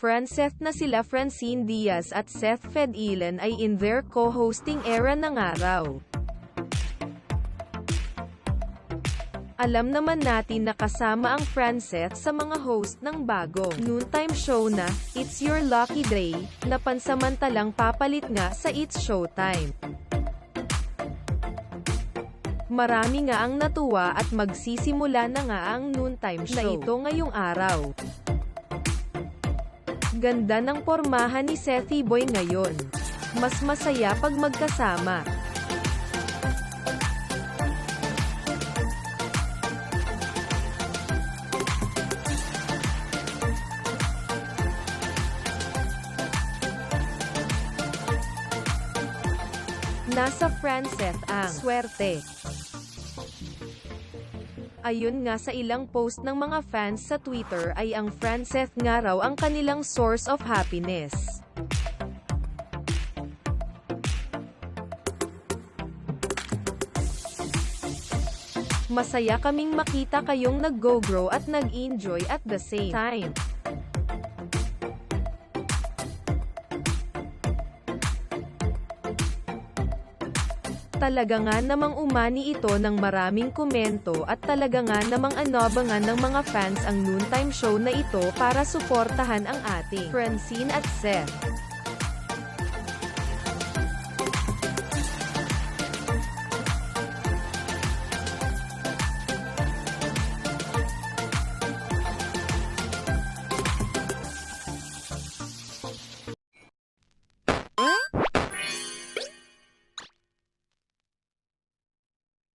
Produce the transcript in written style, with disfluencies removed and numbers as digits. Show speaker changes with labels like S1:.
S1: Franceth na sila Francine Diaz at Seth Fedilan ay in their co-hosting era na nga raw. Alam naman natin na kasama ang Franceth sa mga host ng bagong noontime show na It's Your Lucky Day, na pansamantalang papalit nga sa It's Showtime. Marami nga ang natuwa at magsisimula na nga ang noontime show na ito ngayong araw. Ganda ng pormahan ni Sethy Boy ngayon. Mas masaya pag magkasama. Nasa Franceth ang swerte. Ayon nga sa ilang post ng mga fans sa Twitter ay ang Franceth nga raw ang kanilang source of happiness. Masaya kaming makita kayong nag-go-grow at nag-enjoy at the same time. Talaga nga namang umani ito ng maraming komento at talaga nga namang inabangan ng mga fans ang noontime show na ito para suportahan ang ating Francine at Seth.